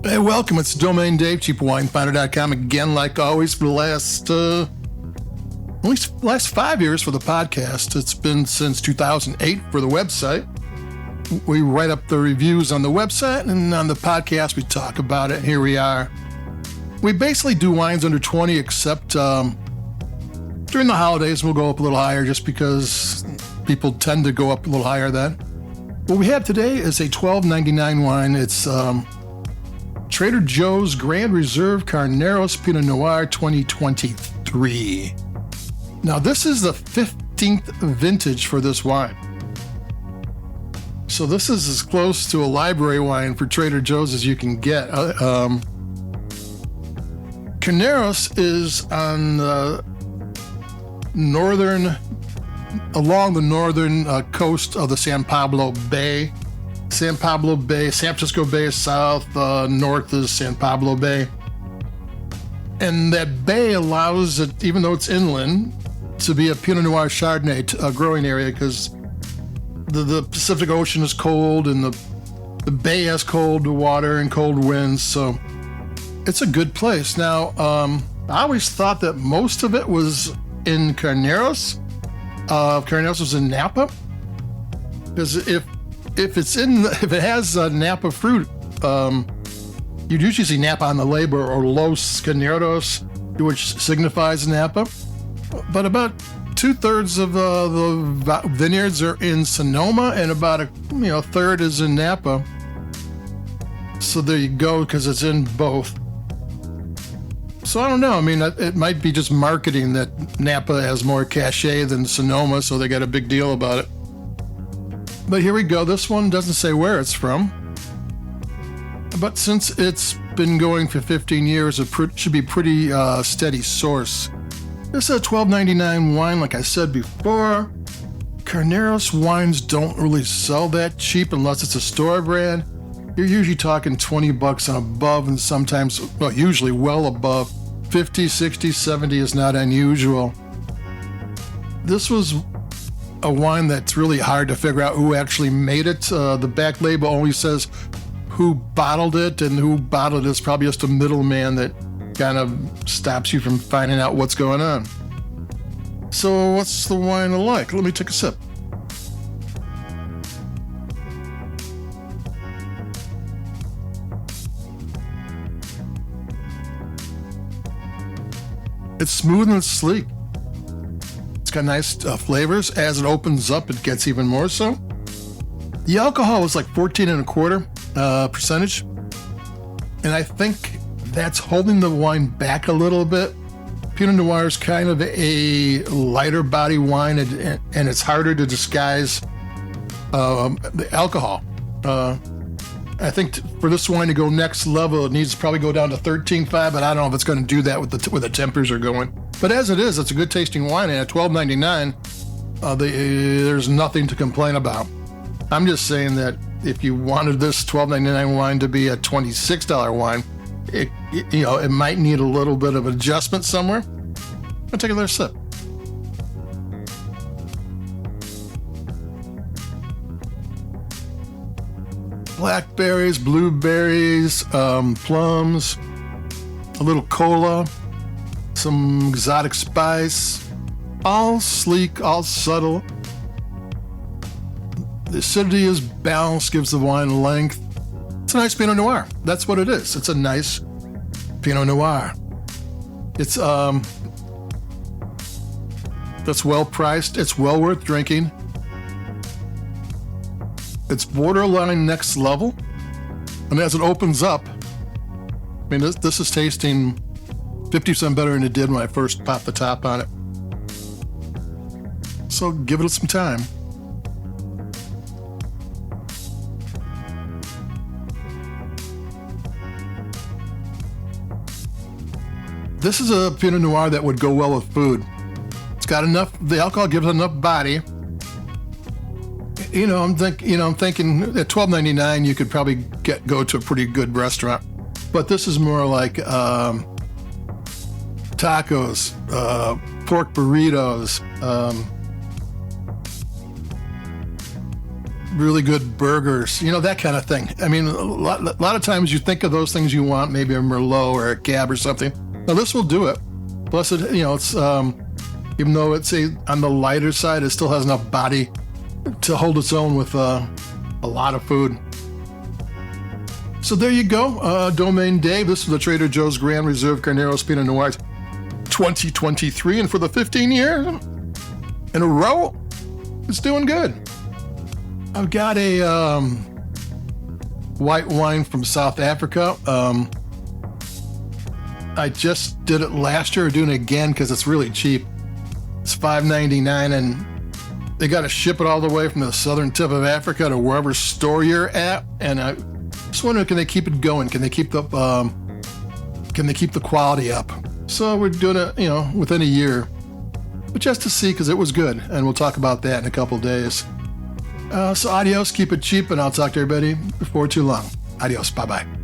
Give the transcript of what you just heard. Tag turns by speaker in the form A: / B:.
A: Hey, welcome. It's Domain Dave, cheapwinefinder.com. Again, like always, for the last, at least last 5 years for the podcast. It's been since 2008 for the website. We write up the reviews on the website, and on the podcast, we talk about it. Here we are. We basically do wines under 20, except during the holidays, we'll go up a little higher just because people tend to go up a little higher then. What we have today is a $12.99 wine. It's Trader Joe's Grand Reserve Carneros Pinot Noir 2023. Now, this is the 15th vintage for this wine. So this is as close to a library wine for Trader Joe's as you can get. Carneros is on the along the northern coast of the San Pablo Bay. San Pablo Bay, San Francisco Bay is south, north is San Pablo Bay. And that bay allows it, even though it's inland, to be a Pinot Noir Chardonnay growing area because the Pacific Ocean is cold and the bay has cold water and cold winds, so it's a good place. Now, I always thought that most of it was in Carneros. Carneros was in Napa, because if it has Napa fruit, you'd usually see Napa on the label or Los Carneros, which signifies Napa. But about 2/3 of the vineyards are in Sonoma, and about a third is in Napa. So there you go, because it's in both. So I don't know. I mean, it might be just marketing that Napa has more cachet than Sonoma, so they got a big deal about it. But here we go. This one doesn't say where it's from. But since it's been going for 15 years, it should be pretty steady source. This is a $12.99 wine, like I said before. Carneros wines don't really sell that cheap unless it's a store brand. You're usually talking $20 and above, and sometimes, well, usually well above. 50, 60, 70 is not unusual. This was a wine that's really hard to figure out who actually made it. The back label only says who bottled it, and who bottled it is probably just a middleman that kind of stops you from finding out what's going on. So what's the wine like? Let me take a sip. It's smooth and sleek. It's got nice flavors. As it opens up, it gets even more so. The alcohol is like 14.25% and I think that's holding the wine back a little bit. Pinot Noir is kind of a lighter body wine, and it's harder to disguise the alcohol. I think for this wine to go next level, it needs to probably go down to 13.5, but I don't know if it's going to do that with the tempers are going. But as it is, it's a good tasting wine, and at $12.99, there's nothing to complain about. I'm just saying that if you wanted this $12.99 wine to be a $26 wine, it might need a little bit of adjustment somewhere. I'll take another sip. Blackberries, blueberries, plums, a little cola, some exotic spice, all sleek, all subtle. The acidity is balanced, gives the wine length. It's a nice Pinot Noir. That's what it is. It's a nice Pinot Noir. It's that's well priced. It's well worth drinking. It's borderline next level. And as it opens up, I mean, this is tasting 50% better than it did when I first popped the top on it. So give it some time. This is a Pinot Noir that would go well with food. It's got enough, the alcohol gives it enough body. I'm thinking at $12.99 you could probably go to a pretty good restaurant, but this is more like tacos, pork burritos, really good burgers, that kind of thing. I mean, a lot of times you think of those things you want, maybe a Merlot or a Cab or something. Now this will do it. Plus, it's even though it's on the lighter side, it still has enough body to hold its own with a lot of food. So there you go, Domaine Dave. This is the Trader Joe's Grand Reserve Carneros Pinot Noir 2023, and for the 15 years in a row, it's doing good. I've got a white wine from South Africa. I just did it last year. Doing it again because it's really cheap. It's $5.99, and they got to ship it all the way from the southern tip of Africa to wherever store you're at. And I just wondering, can they keep it going? Can they keep the quality up? So we're doing it, within a year, but just to see, because it was good, and we'll talk about that in a couple days. So adios, keep it cheap, and I'll talk to everybody before too long. Adios, bye-bye.